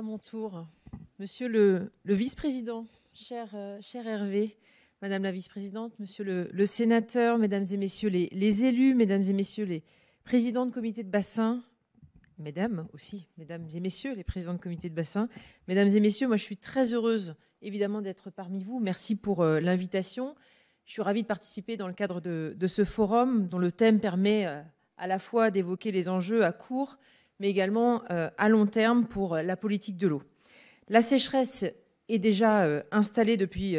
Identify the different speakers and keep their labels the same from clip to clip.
Speaker 1: À mon tour, monsieur le vice-président, cher Hervé, madame la vice-présidente, monsieur le sénateur, mesdames et messieurs les élus, mesdames et messieurs les présidents de comité de bassin, mesdames aussi, mesdames et messieurs les présidents de comité de bassin, mesdames et messieurs, moi je suis très heureuse évidemment d'être parmi vous. Merci pour l'invitation. Je suis ravie de participer dans le cadre de ce forum dont le thème permet à la fois d'évoquer les enjeux à court, mais également à long terme pour la politique de l'eau. La sécheresse est déjà installée depuis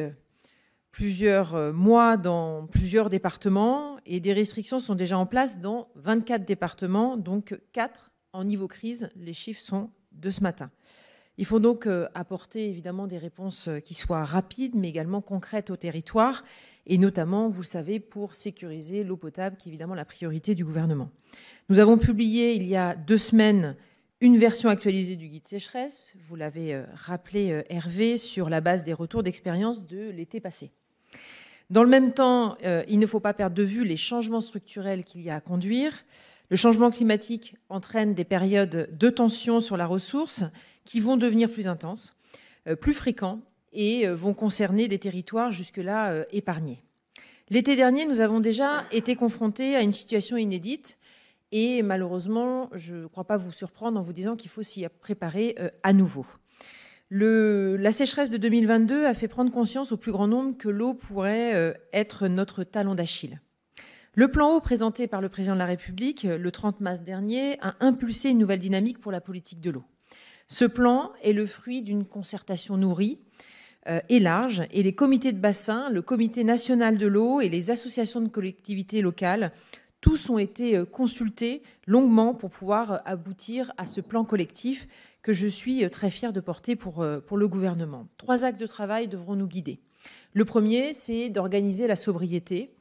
Speaker 1: plusieurs mois dans plusieurs départements et des restrictions sont déjà en place dans 24 départements, donc 4 en niveau crise. Les chiffres sont de ce matin. Il faut donc apporter évidemment des réponses qui soient rapides, mais également concrètes au territoire, et notamment, vous le savez, pour sécuriser l'eau potable, qui est évidemment la priorité du gouvernement. Nous avons publié il y a 2 semaines une version actualisée du guide sécheresse, vous l'avez rappelé Hervé, sur la base des retours d'expérience de l'été passé. Dans le même temps, il ne faut pas perdre de vue les changements structurels qu'il y a à conduire. Le changement climatique entraîne des périodes de tension sur la ressource qui vont devenir plus intenses, plus fréquents et vont concerner des territoires jusque-là épargnés. L'été dernier, nous avons déjà été confrontés à une situation inédite et malheureusement, je ne crois pas vous surprendre en vous disant qu'il faut s'y préparer à nouveau. La sécheresse de 2022 a fait prendre conscience au plus grand nombre que l'eau pourrait être notre talon d'Achille. Le plan eau présenté par le président de la République le 30 mars dernier a impulsé une nouvelle dynamique pour la politique de l'eau. Ce plan est le fruit d'une concertation nourrie et large, et les comités de bassin, le comité national de l'eau et les associations de collectivités locales, tous ont été consultés longuement pour pouvoir aboutir à ce plan collectif que je suis très fière de porter pour le gouvernement. 3 axes de travail devront nous guider. Le premier, c'est d'organiser la sobriété.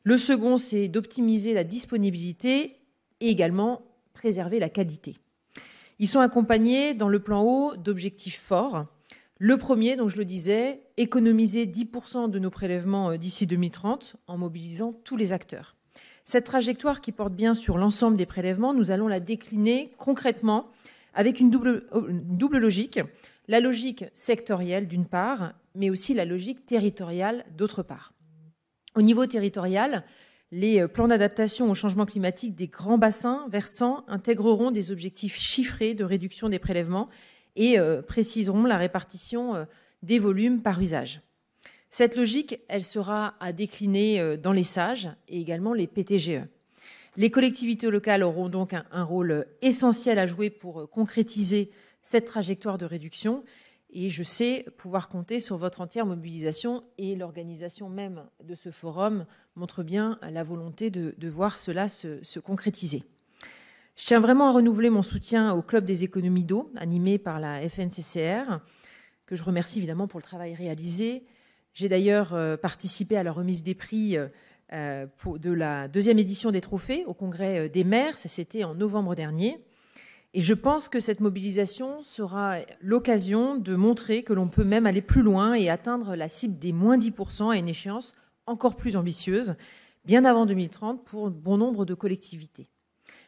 Speaker 1: Le second, c'est d'optimiser la disponibilité et également préserver la qualité. Ils sont accompagnés dans le plan eau d'objectifs forts. Le premier, donc je le disais, économiser 10% de nos prélèvements d'ici 2030 en mobilisant tous les acteurs. Cette trajectoire qui porte bien sur l'ensemble des prélèvements, nous allons la décliner concrètement avec une double logique. La logique sectorielle d'une part, mais aussi la logique territoriale d'autre part. Au niveau territorial, les plans d'adaptation au changement climatique des grands bassins versants intégreront des objectifs chiffrés de réduction des prélèvements et préciseront la répartition des volumes par usage. Cette logique, elle sera à décliner dans les SAGE et également les PTGE. Les collectivités locales auront donc un rôle essentiel à jouer pour concrétiser cette trajectoire de réduction et je sais pouvoir compter sur votre entière mobilisation et l'organisation même de ce forum montre bien la volonté de voir cela se concrétiser. Je tiens vraiment à renouveler mon soutien au Club des économies d'eau, animé par la FNCCR, que je remercie évidemment pour le travail réalisé. J'ai d'ailleurs participé à la remise des prix de la 2e édition des trophées au Congrès des maires, c'était en novembre dernier. Et je pense que cette mobilisation sera l'occasion de montrer que l'on peut même aller plus loin et atteindre la cible des moins 10% à une échéance encore plus ambitieuse, bien avant 2030 pour bon nombre de collectivités.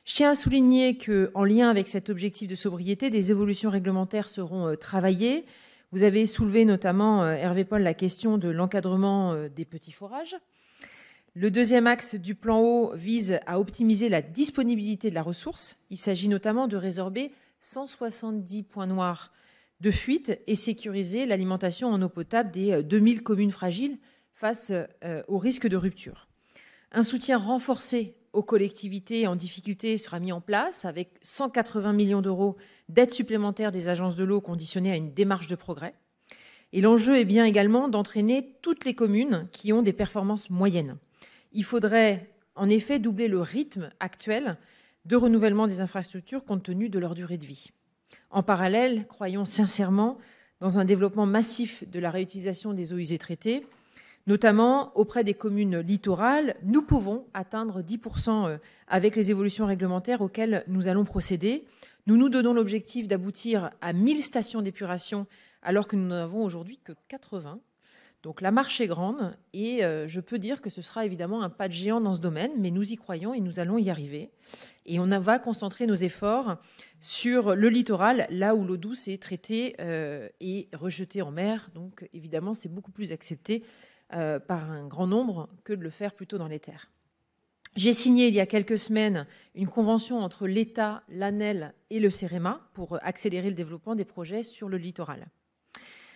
Speaker 1: Je tiens à souligner qu'en lien avec cet objectif de sobriété, des évolutions réglementaires seront travaillées. Vous avez soulevé notamment, Hervé Paul, la question de l'encadrement des petits forages. Le 2e axe du plan eau vise à optimiser la disponibilité de la ressource. Il s'agit notamment de résorber 170 points noirs de fuite et sécuriser l'alimentation en eau potable des 2000 communes fragiles face au risque de rupture. Un soutien renforcé aux collectivités en difficulté sera mis en place avec 180 millions d'euros d'aide supplémentaire des agences de l'eau conditionnée à une démarche de progrès. Et l'enjeu est bien également d'entraîner toutes les communes qui ont des performances moyennes. Il faudrait en effet doubler le rythme actuel de renouvellement des infrastructures compte tenu de leur durée de vie. En parallèle, croyons sincèrement dans un développement massif de la réutilisation des eaux usées traitées, notamment auprès des communes littorales. Nous pouvons atteindre 10% avec les évolutions réglementaires auxquelles nous allons procéder. Nous nous donnons l'objectif d'aboutir à 1000 stations d'épuration alors que nous n'en avons aujourd'hui que 80. Donc la marche est grande et je peux dire que ce sera évidemment un pas de géant dans ce domaine, mais nous y croyons et nous allons y arriver. Et on va concentrer nos efforts sur le littoral, là où l'eau douce est traitée et rejetée en mer. Donc évidemment, c'est beaucoup plus accepté par un grand nombre que de le faire plutôt dans les terres. J'ai signé il y a quelques semaines une convention entre l'État, l'ANEL et le CEREMA pour accélérer le développement des projets sur le littoral.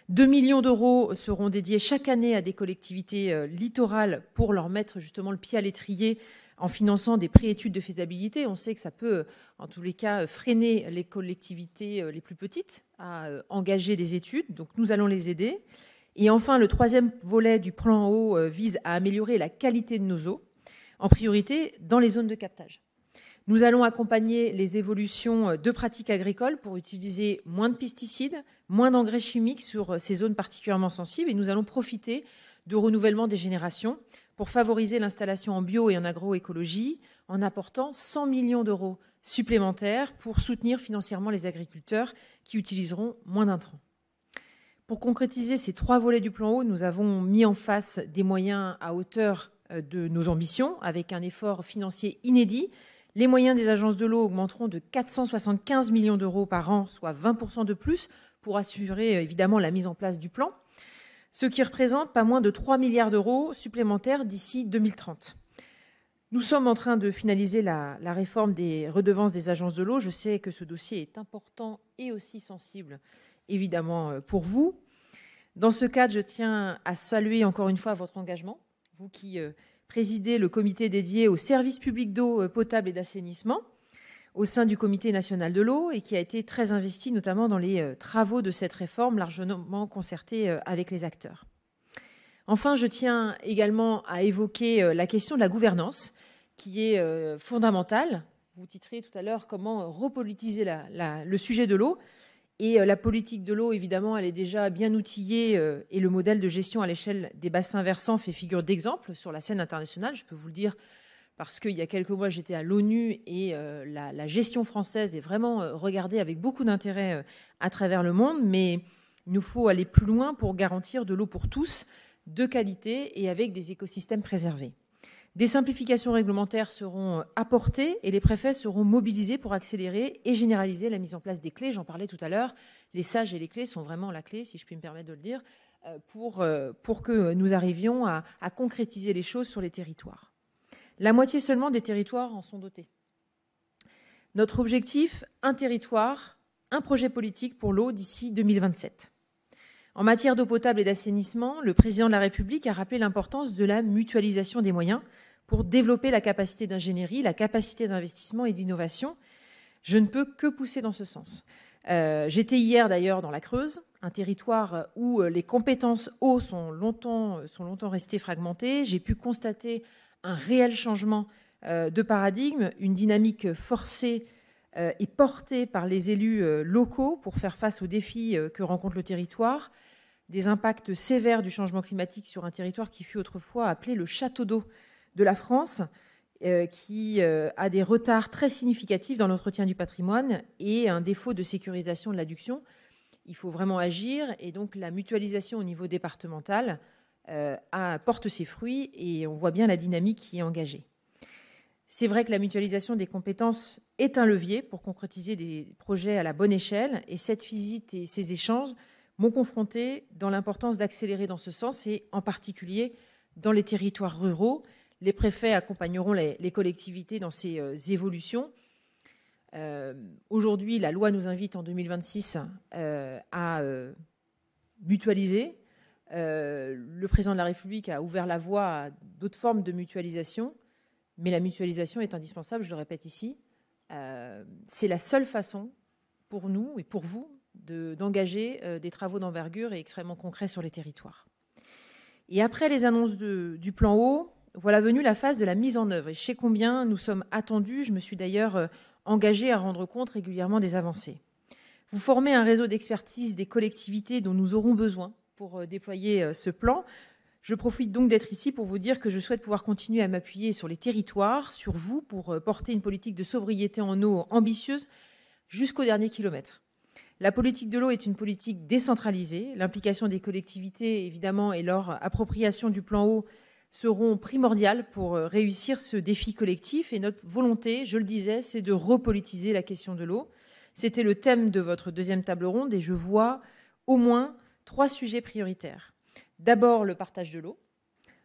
Speaker 1: 2 millions d'euros seront dédiés chaque année à des collectivités littorales pour leur mettre justement le pied à l'étrier en finançant des préétudes de faisabilité. On sait que ça peut, en tous les cas, freiner les collectivités les plus petites à engager des études. Donc nous allons les aider. Et enfin, le troisième volet du plan eau vise à améliorer la qualité de nos eaux, en priorité dans les zones de captage. Nous allons accompagner les évolutions de pratiques agricoles pour utiliser moins de pesticides, moins d'engrais chimiques sur ces zones particulièrement sensibles et nous allons profiter de renouvellement des générations pour favoriser l'installation en bio et en agroécologie en apportant 100 millions d'euros supplémentaires pour soutenir financièrement les agriculteurs qui utiliseront moins d'intrants. Pour concrétiser ces 3 volets du plan eau, nous avons mis en face des moyens à hauteur de nos ambitions avec un effort financier inédit. Les moyens des agences de l'eau augmenteront de 475 millions d'euros par an, soit 20% de plus, pour assurer évidemment la mise en place du plan, ce qui représente pas moins de 3 milliards d'euros supplémentaires d'ici 2030. Nous sommes en train de finaliser la réforme des redevances des agences de l'eau. Je sais que ce dossier est important et aussi sensible, évidemment, pour vous. Dans ce cadre, je tiens à saluer encore une fois votre engagement, vous qui présidez le comité dédié au service public d'eau potable et d'assainissement au sein du Comité national de l'eau et qui a été très investi notamment dans les travaux de cette réforme largement concertée avec les acteurs. Enfin, je tiens également à évoquer la question de la gouvernance qui est fondamentale. Vous titrez tout à l'heure comment repolitiser le sujet de l'eau. Et la politique de l'eau, évidemment, elle est déjà bien outillée et le modèle de gestion à l'échelle des bassins versants fait figure d'exemple sur la scène internationale. Je peux vous le dire parce qu'il y a quelques mois, j'étais à l'ONU et la gestion française est vraiment regardée avec beaucoup d'intérêt à travers le monde. Mais il nous faut aller plus loin pour garantir de l'eau pour tous, de qualité et avec des écosystèmes préservés. Des simplifications réglementaires seront apportées et les préfets seront mobilisés pour accélérer et généraliser la mise en place des clés. J'en parlais tout à l'heure. Les sages et les clés sont vraiment la clé, si je puis me permettre de le dire, pour que nous arrivions à concrétiser les choses sur les territoires. La moitié seulement des territoires en sont dotés. Notre objectif, un territoire, un projet politique pour l'eau d'ici 2027. En matière d'eau potable et d'assainissement, le président de la République a rappelé l'importance de la mutualisation des moyens pour développer la capacité d'ingénierie, la capacité d'investissement et d'innovation. Je ne peux que pousser dans ce sens. J'étais hier d'ailleurs dans la Creuse, un territoire où les compétences eau sont longtemps restées fragmentées. J'ai pu constater un réel changement de paradigme, une dynamique forcée et portée par les élus locaux pour faire face aux défis que rencontre le territoire, des impacts sévères du changement climatique sur un territoire qui fut autrefois appelé le château d'eau de la France, qui a des retards très significatifs dans l'entretien du patrimoine et un défaut de sécurisation de l'adduction. Il faut vraiment agir et donc la mutualisation au niveau départemental porte ses fruits et on voit bien la dynamique qui est engagée. C'est vrai que la mutualisation des compétences est un levier pour concrétiser des projets à la bonne échelle et cette visite et ces échanges m'ont confronté dans l'importance d'accélérer dans ce sens et en particulier dans les territoires ruraux. Les préfets accompagneront les collectivités dans ces évolutions. Aujourd'hui, la loi nous invite en 2026 à mutualiser. Le président de la République a ouvert la voie à d'autres formes de mutualisation, mais la mutualisation est indispensable, je le répète ici. C'est la seule façon pour nous et pour vous d'engager des travaux d'envergure et extrêmement concrets sur les territoires. Et après les annonces du plan eau, voilà venue la phase de la mise en œuvre. Et je sais combien nous sommes attendus. Je me suis d'ailleurs engagée à rendre compte régulièrement des avancées. Vous formez un réseau d'expertise des collectivités dont nous aurons besoin pour déployer ce plan. Je profite donc d'être ici pour vous dire que je souhaite pouvoir continuer à m'appuyer sur les territoires, sur vous, pour porter une politique de sobriété en eau ambitieuse jusqu'au dernier kilomètre. La politique de l'eau est une politique décentralisée. L'implication des collectivités, évidemment, et leur appropriation du plan eau seront primordiales pour réussir ce défi collectif. Et notre volonté, je le disais, c'est de repolitiser la question de l'eau. C'était le thème de votre deuxième table ronde et je vois au moins 3 sujets prioritaires. D'abord, le partage de l'eau,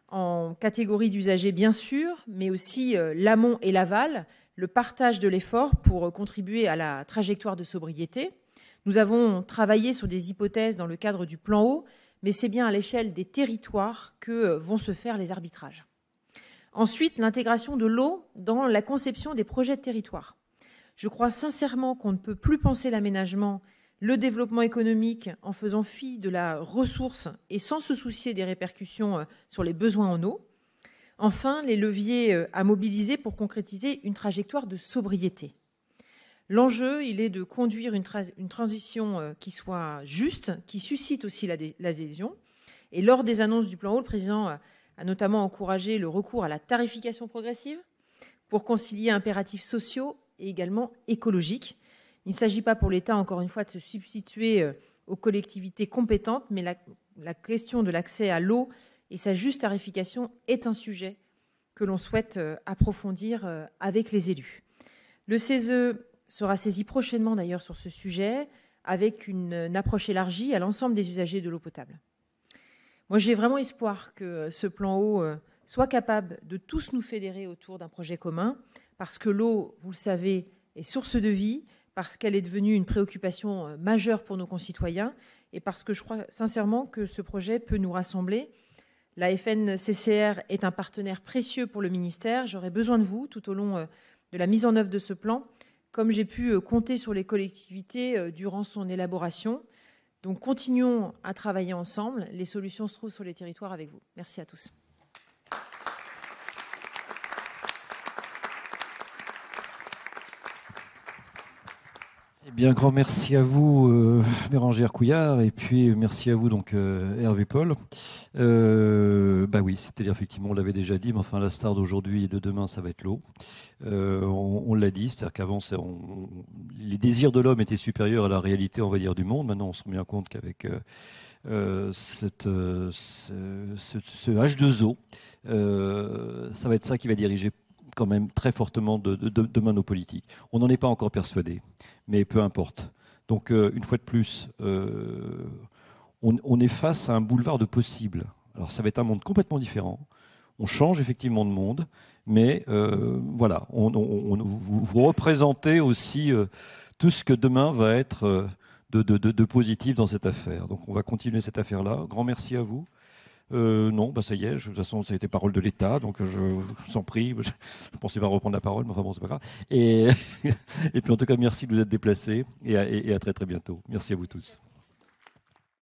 Speaker 1: en catégorie d'usagers bien sûr, mais aussi l'amont et l'aval, le partage de l'effort pour contribuer à la trajectoire de sobriété. Nous avons travaillé sur des hypothèses dans le cadre du plan eau, mais c'est bien à l'échelle des territoires que vont se faire les arbitrages. Ensuite, l'intégration de l'eau dans la conception des projets de territoire. Je crois sincèrement qu'on ne peut plus penser l'aménagement, le développement économique en faisant fi de la ressource et sans se soucier des répercussions sur les besoins en eau. Enfin, les leviers à mobiliser pour concrétiser une trajectoire de sobriété. L'enjeu, il est de conduire une transition qui soit juste, qui suscite aussi l'adhésion. Et lors des annonces du plan eau, le président a notamment encouragé le recours à la tarification progressive pour concilier impératifs sociaux et également écologiques. Il ne s'agit pas pour l'État, encore une fois, de se substituer aux collectivités compétentes, mais la question de l'accès à l'eau et sa juste tarification est un sujet que l'on souhaite approfondir avec les élus. Le CESE sera saisi prochainement d'ailleurs sur ce sujet, avec une approche élargie à l'ensemble des usagers de l'eau potable. Moi, j'ai vraiment espoir que ce plan eau soit capable de tous nous fédérer autour d'un projet commun, parce que l'eau, vous le savez, est source de vie, parce qu'elle est devenue une préoccupation majeure pour nos concitoyens, et parce que je crois sincèrement que ce projet peut nous rassembler. La FNCCR est un partenaire précieux pour le ministère. J'aurai besoin de vous tout au long de la mise en œuvre de ce plan, comme j'ai pu compter sur les collectivités durant son élaboration. Donc continuons à travailler ensemble. Les solutions se trouvent sur les territoires avec vous. Merci à tous.
Speaker 2: Eh bien, grand merci à vous, Bérangère Couillard, et puis merci à vous, donc, Hervé Paul. Bah oui, c'est-à-dire, effectivement, on l'avait déjà dit, mais enfin, la star d'aujourd'hui et de demain, ça va être l'eau. On l'a dit, c'est-à-dire qu'avant, les désirs de l'homme étaient supérieurs à la réalité, on va dire, du monde. Maintenant, on se rend bien compte qu'avec ce H2O, ça va être ça qui va diriger quand même très fortement demain nos politiques. On n'en est pas encore persuadé, mais peu importe. Donc, une fois de plus, on est face à un boulevard de possibles. Alors, ça va être un monde complètement différent. On change effectivement de monde, mais voilà, vous représentez aussi tout ce que demain va être de positif dans cette affaire. Donc, on va continuer cette affaire-là. Grand merci à vous. Non, bah ça y est, de toute façon, ça a été parole de l'État, donc je vous en prie, je ne pensais pas reprendre la parole, mais enfin bon, c'est pas grave. Et puis en tout cas, merci de vous être déplacés et à très très bientôt. Merci à vous tous.